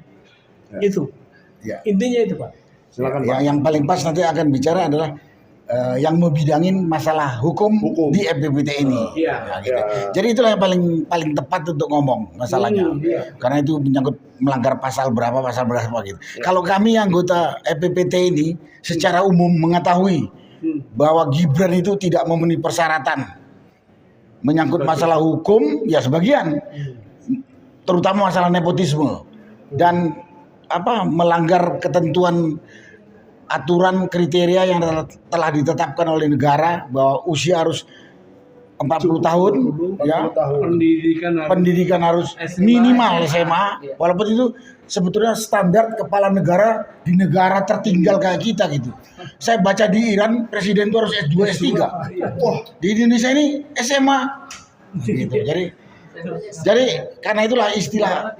Itu. Ya. Intinya itu Pak. Silakan Ya, Pak. yang paling pas nanti akan bicara adalah yang membidangin masalah hukum di FPPT ini. Iya. Ya, gitu. Jadi itulah yang paling tepat untuk ngomong masalahnya. Iya. Karena itu menyangkut melanggar pasal berapa gitu. Kalau kami anggota FPPT ini secara umum mengetahui bahwa Gibran itu tidak memenuhi persyaratan menyangkut masalah hukum ya sebagian, terutama masalah nepotisme dan melanggar ketentuan aturan kriteria yang telah ditetapkan oleh negara bahwa usia harus 40 tahun ya, pendidikan harus minimal SMA, walaupun itu sebetulnya standar kepala negara di negara tertinggal kayak kita gitu. Saya baca di Iran presiden itu harus S2 S3. Wah, di Indonesia ini SMA gitu. Jadi karena itulah istilah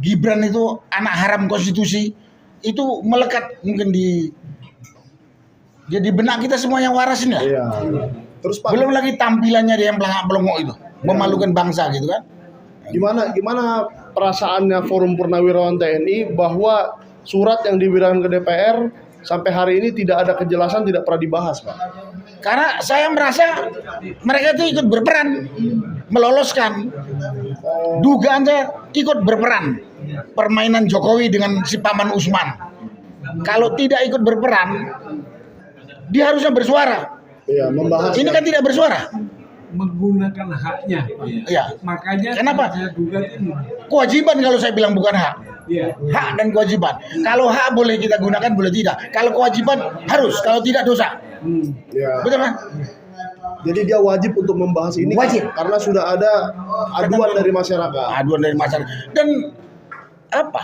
Gibran itu anak haram konstitusi itu melekat mungkin di benak kita semua yang waras ini lah. Iya. Terus Pak, Belum lagi tampilannya dia yang pelangak-pelongok itu, memalukan bangsa gitu kan. gimana perasaannya Forum Purnawirawan TNI bahwa surat yang diberikan ke DPR sampai hari ini tidak ada kejelasan, tidak pernah dibahas, Pak? Karena saya merasa mereka itu ikut berperan meloloskan. Dugaan saya ikut berperan permainan Jokowi dengan si Paman Usman. Kalau tidak ikut berperan, dia harusnya bersuara. Iya, membahas. Ini kan tidak bersuara. menggunakan haknya. Iya. Makanya Kenapa? saya gugat ini. Kewajiban kalau saya bilang bukan hak. Iya. Hak dan kewajiban. Kalau hak boleh kita gunakan, boleh tidak. Kalau kewajiban harus, kalau tidak dosa. Ya. Betul kan? Jadi dia wajib untuk membahas ini Wajib. karena sudah ada aduan dari masyarakat. Aduan dari masyarakat. Dan apa?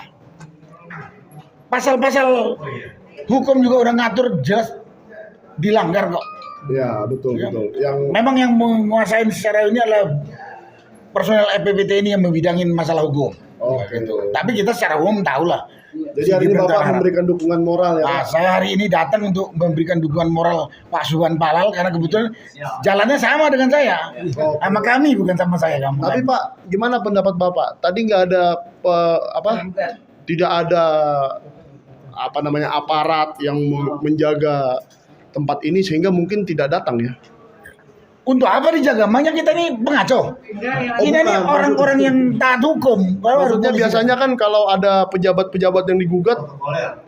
Pasal-pasal hukum juga udah ngatur jelas dilanggar kok. Ya, betul Ya. betul. Yang Memang yang menguasai secara ini adalah personel EPPT ini yang membidangin masalah hukum. Oke. Gitu. Tapi kita secara umum tahu lah. jadi hari ini Bapak memberikan dukungan moral ya, Nah, Pak. saya hari ini datang untuk memberikan dukungan moral Pak Subhan Palal karena kebetulan jalannya sama dengan saya, sama kami bukan sama saya kamu. Tapi Pak, gimana pendapat Bapak? Tadi nggak ada tidak ada aparat yang menjaga tempat ini sehingga mungkin tidak datang ya. Untuk apa dijaga? Makanya kita ini pengacau. Kita ini bukan. orang-orang yang taat hukum. Maksudnya biasanya kan kalau ada pejabat-pejabat yang digugat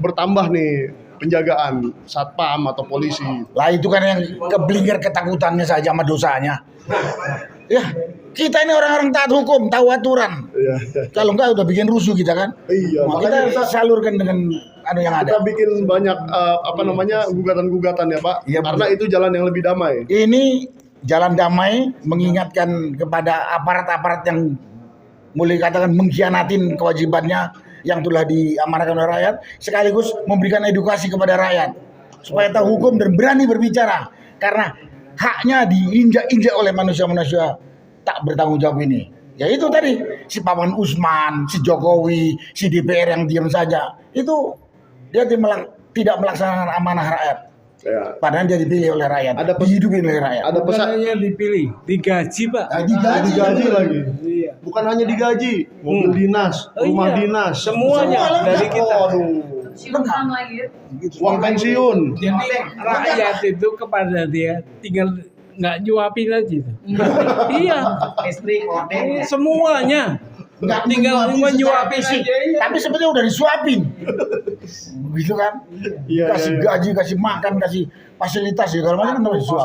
bertambah nih penjagaan satpam atau polisi. Lah itu kan yang keblinger ketakutannya saja sama dosanya. Ya, kita ini orang-orang taat hukum, tahu aturan. Iya. Kalau enggak udah bikin rusuh kita kan. Iya, Nah, makanya kita salurkan dengan yang kita ada. bikin banyak gugatan-gugatan ya Pak. Iya, Karena betul. itu jalan yang lebih damai. Ini jalan damai mengingatkan kepada aparat-aparat yang mulai katakan mengkhianatin kewajibannya yang telah diamanahkan oleh rakyat, sekaligus memberikan edukasi kepada rakyat supaya tahu hukum dan berani berbicara karena haknya diinjak-injak oleh manusia-manusia tak bertanggung jawab ini. Ya itu tadi si Paman Usman, si Jokowi, si DPR yang diam saja, itu dia tidak melaksanakan amanah rakyat. Ya. Padahal dia dipilih oleh rakyat, Ada dihidupin oleh rakyat. Ada pesan Bukannya dipilih, digaji Pak. digaji lagi. Iya. Bukan hanya digaji, mobil dinas, Oh, rumah iya. dinas, Semuanya dari kita. Waduh. Uang pensiun. Jadi rakyat itu kepada dia tinggal nggak nyuapin aja. Iya. Semuanya. Nggak Tinggal menyuapin sih, aja. Iya. tapi sebetulnya udah disuapin, gitu kan? Iya, Kasih iya. gaji, kasih makan, kasih fasilitas segala macam kan disuap.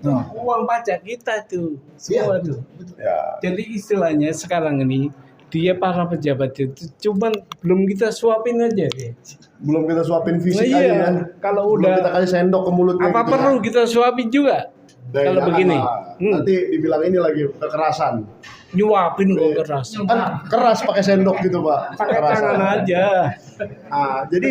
Nah, Uang pajak kita tuh semua tuh. Ya. Jadi istilahnya sekarang ini dia para pejabat itu cuman belum kita suapin aja dia. Belum kita suapin fisik Nah, aja iya. kan. Kalau Belum udah kita kasih sendok ke mulutnya. apa gitu perlu ya. kita suapin juga? Nah, Kalau jangan begini, lah. Nanti dibilang ini lagi kekerasan. nyuapin kok keras. Kan keras pakai sendok gitu Pak. Pakai Kekerasan. tangan aja. Jadi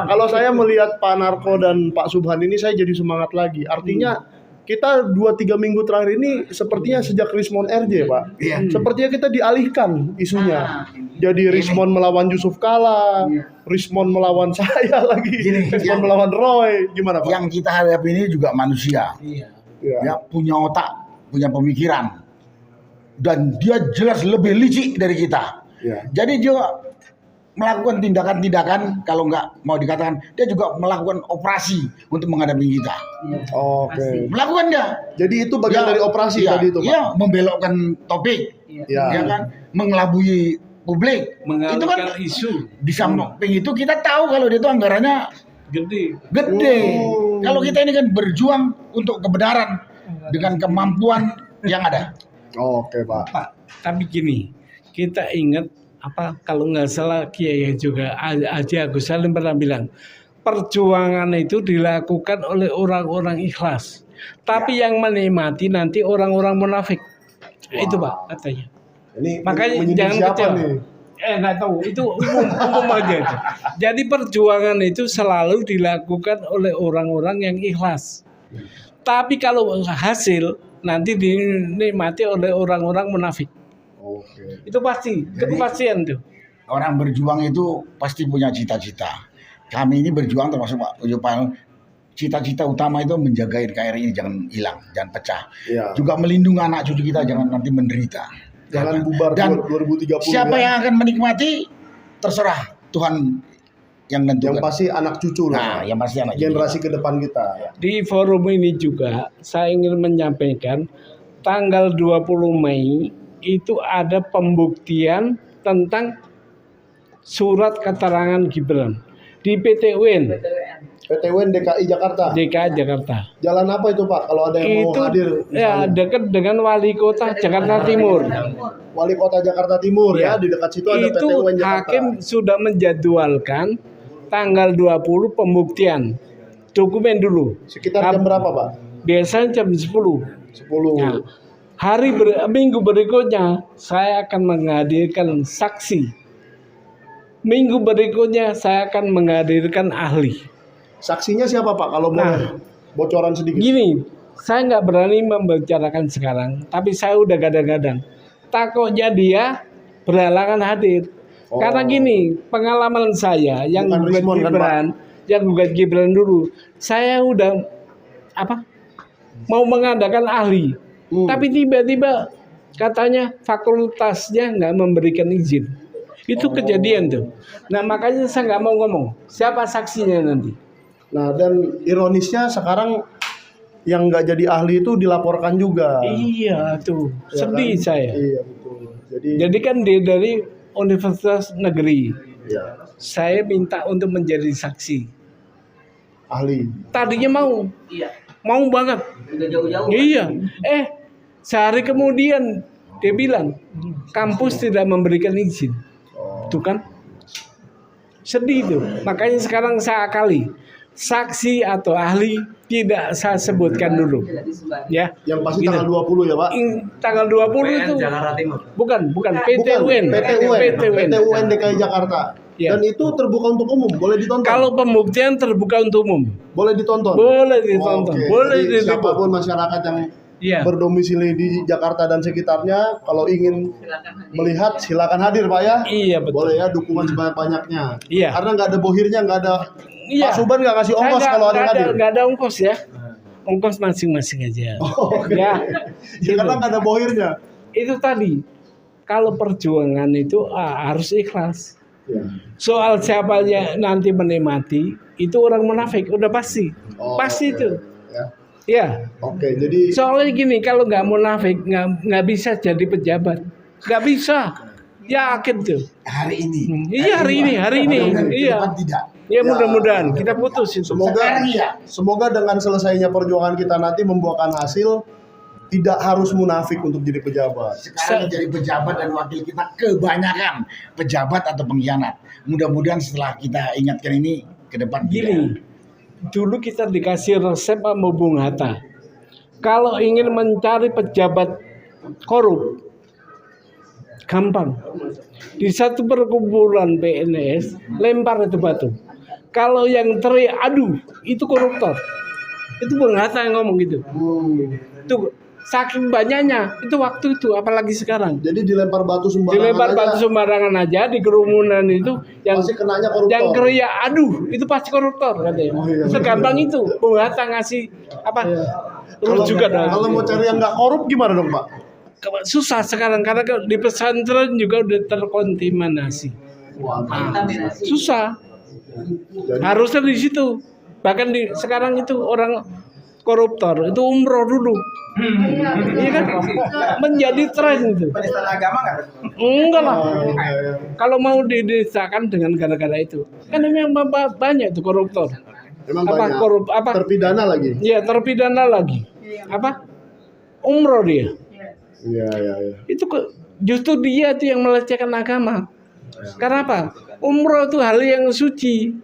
kalau saya melihat Pak Narko dan Pak Subhan ini saya jadi semangat lagi. Artinya kita 2-3 minggu terakhir ini sepertinya sejak Rismon RJ Pak. Sepertinya kita dialihkan isunya. Jadi Rismon melawan Yusuf Kala, Rismon melawan saya lagi, Rismon melawan Roy. Gimana Pak? yang kita hadapi ini juga manusia, Iya. Ya. ya punya otak, punya pemikiran, dan dia jelas lebih licik dari kita. Ya. Jadi dia melakukan tindakan-tindakan, kalau nggak mau dikatakan, dia juga melakukan operasi untuk menghadapi kita. Oke. Melakukan dia. Jadi itu bagian dari operasi Iya, tadi itu Pak. Iya, membelokkan topik, Ya. ya kan, mengelabui publik. Itu kan Mengalihkan isu di samping itu kita tahu kalau dia itu anggarannya gede. gede. Kalau kita ini kan berjuang untuk kebenaran dengan kemampuan yang ada. Oke Pak. Pak, tapi gini, kita ingat apa kalau nggak salah Kiai juga Haji Agus Salim pernah bilang perjuangan itu dilakukan oleh orang-orang ikhlas, tapi yang menikmati nanti orang-orang munafik. Itu Pak katanya. Ini Makanya menyindir jangan siapa kecewa. nih? Nggak tahu, itu umum aja itu. Jadi perjuangan itu selalu dilakukan oleh orang-orang yang ikhlas. Tapi kalau hasil nanti dinikmati oleh orang-orang munafik. Oke. Itu pasti, kepastian tuh. Orang berjuang itu pasti punya cita-cita. Kami ini berjuang termasuk Pak Uyopan, cita-cita utama itu menjaga NKRI ini jangan hilang, jangan pecah. Iya. Juga melindungi anak cucu kita jangan nanti menderita. Jangan bubar Dan 2030. siapa ya. yang akan menikmati terserah Tuhan yang Yang menentukan. pasti anak cucu Nah, lah. yang pasti anak cucu. Generasi ke depan kita. Di forum ini juga saya ingin menyampaikan tanggal 20 Mei itu ada pembuktian tentang surat keterangan Gibran di PT UIN. PT UN DKI Jakarta. DKI Jakarta. Jalan apa itu Pak? Kalau ada yang Itu mau hadir. ya dekat dengan Wali Kota Jakarta Timur. Wali Kota Jakarta Timur ya, di dekat situ ada PT Itu UN Jakarta. hakim sudah menjadwalkan tanggal 20 pembuktian. Dokumen dulu. Sekitar jam berapa Pak? Biasanya jam 10. 10. Nah, minggu berikutnya saya akan menghadirkan saksi. Minggu berikutnya saya akan menghadirkan ahli. Saksinya siapa Pak? Kalau boleh bocoran sedikit. Gini, saya nggak berani membicarakan sekarang, tapi saya udah gadang-gadang. Takutnya dia berhalangan hadir. Karena gini, pengalaman saya yang Bukan gugat Rismon kan, Gibran, yang gugat Gibran dulu, saya udah mau mengadakan ahli, tapi tiba-tiba katanya fakultasnya nggak memberikan izin. Itu kejadian tuh. Nah makanya saya nggak mau ngomong siapa saksinya nanti. Nah dan ironisnya sekarang yang nggak jadi ahli itu dilaporkan juga. Iya tuh, Ya sedih kan? saya. Iya betul. Jadi kan dia dari Universitas Negeri. ya, Saya minta untuk menjadi saksi. ahli. Tadinya mau banget. Udah jauh-jauh. Iya. Sehari kemudian dia bilang kampus tidak memberikan izin. Tuh kan. Sedih tuh. Makanya sekarang saya akali. Saksi atau ahli tidak saya sebutkan dulu. Ya. Yang pasti Gitu. tanggal 20 ya Pak. Tanggal 20 itu Jakarta Timur. bukan PT UN. PT UN DKI Jakarta. Ya. Dan itu terbuka untuk umum, boleh ditonton. Kalau pembuktian terbuka untuk umum. Boleh ditonton. Boleh ditonton. Oke, Boleh jadi ditonton. siapapun masyarakat yang Iya. berdomisili di Jakarta dan sekitarnya, kalau ingin melihat silakan hadir Pak ya. Iya betul. Boleh ya, dukungan sebanyak-banyaknya. Iya. Karena nggak ada bohirnya, nggak ada. Iya. Pak Suban nggak kasih ongkos kalau ada yang hadir. Nggak ada ongkos ya. Ongkos masing-masing aja. Oke. Ya. Ya, karena nggak ada bohirnya. Itu tadi. Kalau perjuangan itu harus ikhlas. Ya. Soal siapanya nanti menikmati itu orang munafik udah pasti. Pasti Oke. itu. Ya. Ya. Oke, jadi Soalnya gini, kalau nggak munafik nggak bisa jadi pejabat. Nggak bisa. Yakin tuh. Hari ini. Iya hari ini. Iya. Depan tidak. Ya mudah-mudahan kita putus itu. semoga dengan selesainya perjuangan kita nanti membuahkan hasil, tidak harus munafik untuk jadi pejabat. Sekarang menjadi pejabat dan wakil kita kebanyakan pejabat atau pengkhianat. Mudah-mudahan setelah kita ingatkan ini ke depan Gini, dulu kita dikasih resep sama Bung Hatta. Kalau ingin mencari pejabat korup, gampang. Di satu perkumpulan PNS, lempar itu batu. Kalau yang teriak, aduh, itu koruptor. Itu Bung Hatta yang ngomong gitu. Itu saking banyaknya, itu waktu itu, apalagi sekarang. Jadi dilempar batu sembarangan Dilempar aja, batu sembarangan aja di kerumunan itu, yang pasti kenanya koruptor. yang teriak, aduh, itu pasti koruptor katanya. Oh, iya. Segampang itu, Bung Hatta ngasih apa? Rujukan. Kalau mau cari yang nggak korup gimana dong Pak? Susah sekarang karena di pesantren juga udah terkontaminasi. Susah. Jadi, Harusnya di situ. Bahkan sekarang itu orang koruptor itu umroh dulu. Iya kan? Menjadi tren itu. Penistaan agama nggak? Enggak lah. Kalau mau didesakan dengan gara-gara itu. Kan memang banyak itu koruptor. memang Apa banyak terpidana lagi. Iya, terpidana lagi. Apa? Umroh dia. Iya. Itu justru dia itu yang melecehkan agama. Karena apa? Umroh itu hal yang suci.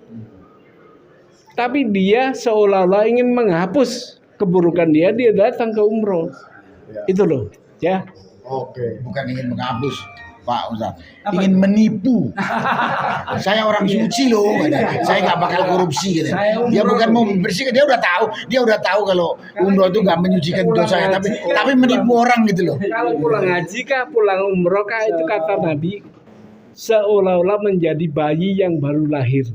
Tapi dia seolah-olah ingin menghapus keburukan dia datang ke umroh. Ya. Itu loh, ya. Oke. bukan ingin menghapus Pak Ustaz, ingin menipu. Saya orang suci loh, saya nggak bakal korupsi gitu. Dia bukan mau membersihkan, dia udah tahu kalau umroh itu nggak menyucikan dosa saya, tapi menipu orang gitu loh. Kalau pulang haji kah, pulang umroh kah, itu kata Nabi seolah-olah menjadi bayi yang baru lahir.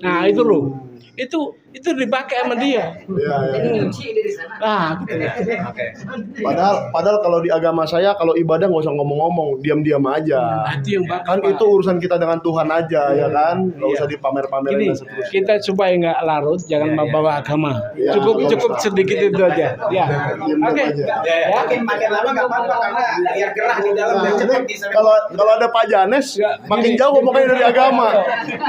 Nah itu loh, itu dipakai sama dia. Iya. Gitu. Padahal kalau di agama saya kalau ibadah nggak usah ngomong-ngomong, diam-diam aja. Itu yang Kan itu urusan kita dengan Tuhan aja ya kan, nggak usah dipamer-pamerin Gini, dan seterusnya. kita supaya nggak larut, jangan membawa agama. Ya, Cukup sedikit itu aja. Ya, oke. Ya. Makin lama nggak apa-apa karena biar gerah di dalam Nah, dan ini cepat bisa. kalau ada Pak Janes, makin jauh ngomongnya dari agama.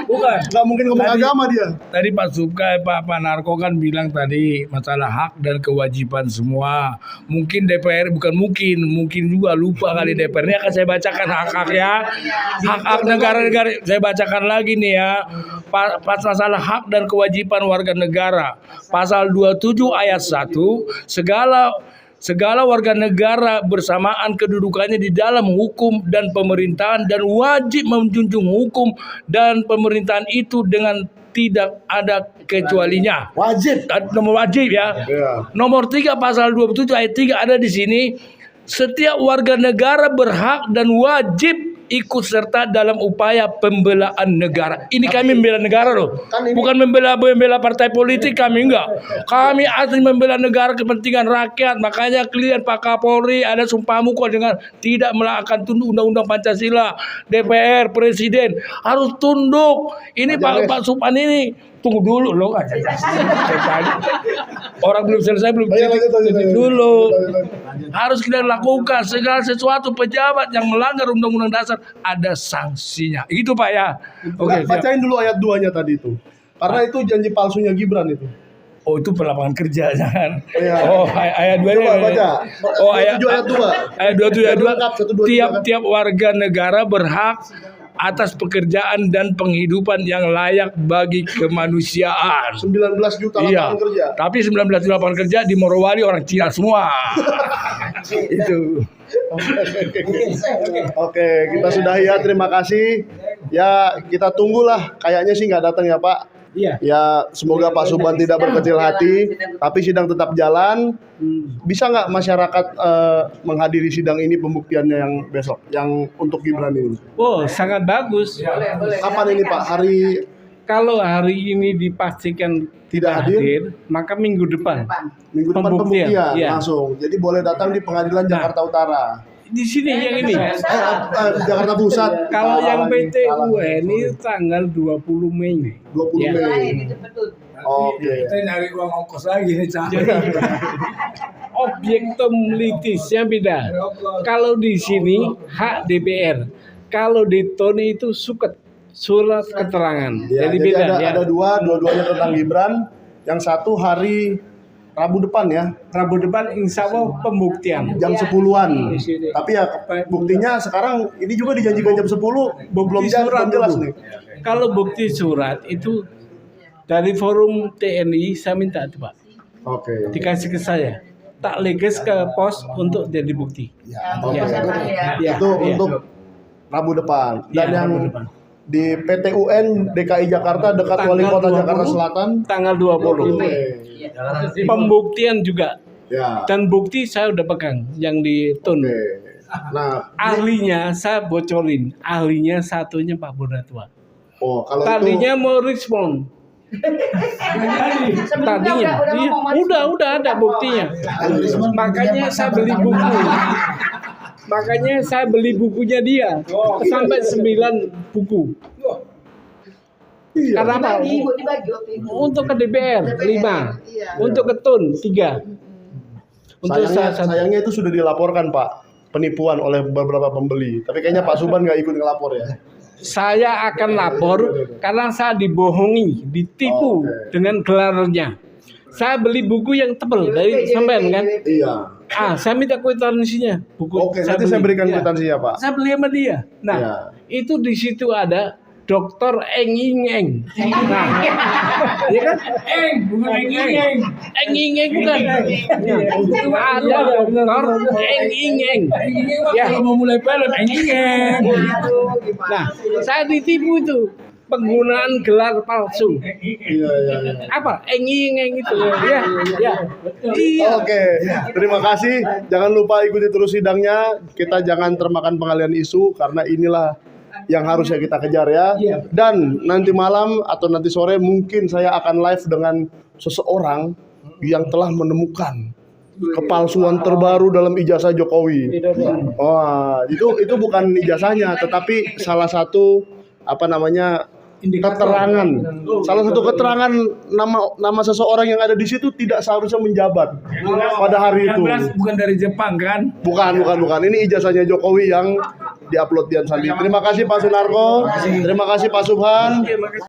Bukan. Nggak mungkin ngomong agama dia. Tadi Pak Sukai, Pak Pak Narko kan bilang tadi masalah hak dan kewajiban semua. Mungkin DPR mungkin juga lupa kali DPR. Ini akan saya bacakan hak-hak ya. Hak-hak negara-negara saya bacakan lagi nih ya. Pas masalah hak dan kewajiban warga negara. Pasal 27 ayat 1, segala warga negara bersamaan kedudukannya di dalam hukum dan pemerintahan dan wajib menjunjung hukum dan pemerintahan itu dengan tidak ada kecualinya. Wajib. Nomor wajib ya. Nomor 3 pasal 27 ayat 3 ada di sini. Setiap warga negara berhak dan wajib ikut serta dalam upaya pembelaan negara. Ini kami membela negara loh. Bukan membela partai politik, kami enggak. Kami asli membela negara, kepentingan rakyat. Makanya kalian Pak Kapolri ada sumpah muka dengan tidak akan tunduk undang-undang Pancasila. DPR, Presiden harus tunduk. Ini Pak Suphan ini tunggu dulu loh. Orang belum selesai belum dulu. Harus kita lakukan segala sesuatu pejabat yang melanggar undang-undang dasar ada sanksinya. Itu Pak ya. Oke. Bacain dulu ayat 2-nya tadi itu. Karena itu janji palsunya Gibran itu. Oh itu lapangan kerja jangan. Iya. Oh ayat 2 Coba baca. Oh ayat 2. Ayat 2 tiap warga negara berhak atas pekerjaan dan penghidupan yang layak bagi kemanusiaan. 19 juta lapangan kerja. Tapi 19 juta lapangan kerja di Morowali orang Cina semua. Itu. Oke, kita sudahi ya. Terima kasih. Ya, kita tunggulah. Kayaknya sih nggak datang ya Pak. Iya. Ya, semoga Pak Subhan tidak berkecil hati, tapi sidang tetap jalan. Bisa nggak masyarakat menghadiri sidang ini pembuktiannya yang besok, yang untuk Gibran ini? Oh, sangat bagus. Kapan ini Pak? Kalau hari ini dipastikan Tidak hadir, maka minggu depan. minggu depan pembuktian Iya. langsung. Jadi boleh datang di Pengadilan Jakarta Utara. Di sini yang ini. Jakarta Pusat. Kalau yang PT UN ini tanggal 20 Mei. 20 Ya. Mei. Oke. Kita nyari uang ongkos lagi nih Cak. Objektum litisnya beda. Kalau di sini hak DPR. Kalau di TONI itu surat keterangan. Ya, jadi jadi beda ya. ada dua-duanya tentang Gibran. Yang satu hari Rabu depan ya. Rabu depan insya Allah pembuktian. Jam 10-an. Di sini. Tapi ya buktinya sekarang ini juga dijanjikan jam 10 belum surat jelas dulu. nih. Kalau bukti surat itu dari forum TNI saya minta itu Pak. Oke. Dikasih ke saya. Tak leges ke pos untuk jadi bukti. Oke. Ya, Itu ya. untuk Rabu depan. Dan Ya, yang Rabu depan. di PT UN DKI Jakarta dekat Wali Tanggal Kota 20, Jakarta Selatan tanggal 20. Pembuktian juga. ya. Dan bukti saya udah pegang yang di TUN. Oke. Nah, Ahlinya saya bocorin. Ahlinya satunya Pak Bonatua. kalau Tadinya mau respon. Tadinya udah ada buktinya. Makanya saya beli buku. Makanya saya beli bukunya dia sampai 9 buku. Karena apa? Untuk ke DPR 5, untuk ke TUN 3. Untuk sayangnya itu sudah dilaporkan Pak, penipuan oleh beberapa pembeli. Tapi kayaknya Pak Subhan nggak ikut ngelapor ya. saya akan lapor karena saya dibohongi, ditipu dengan gelarnya. Saya beli buku yang tebal dari sampean kan? Iya. Saya minta kwitansinya. Buku. Oke, nanti saya berikan kwitansi ya Pak. Saya beli sama dia. Nah, Iya. itu di situ ada Dr. Eng Ing Eng. Nah, ya kan? Eng, bukan Eng Eng. Eng Ing Eng bukan. Ada Dr. Eng Ing Eng. Ya, kalau mau mulai film Eng Eng. Nah, saya ditipu itu. Penggunaan gelar palsu. Iya. Apa? Eng Ing Eng itu. Ya, ya. Iya. Oke, terima kasih. Jangan lupa ikuti terus sidangnya. Kita jangan termakan pengalian isu karena inilah yang harusnya kita kejar ya. Dan nanti malam atau nanti sore mungkin saya akan live dengan seseorang yang telah menemukan kepalsuan terbaru dalam ijazah Jokowi. Wah, itu bukan ijazahnya, tetapi salah satu keterangan. Salah satu keterangan nama seseorang yang ada di situ tidak seharusnya menjabat pada hari itu. Bukan dari Jepang kan? Bukan. Ini ijazahnya Jokowi yang diupload Dian Sandi. Terima kasih Pak Sunarko. Terima kasih Pak Subhan.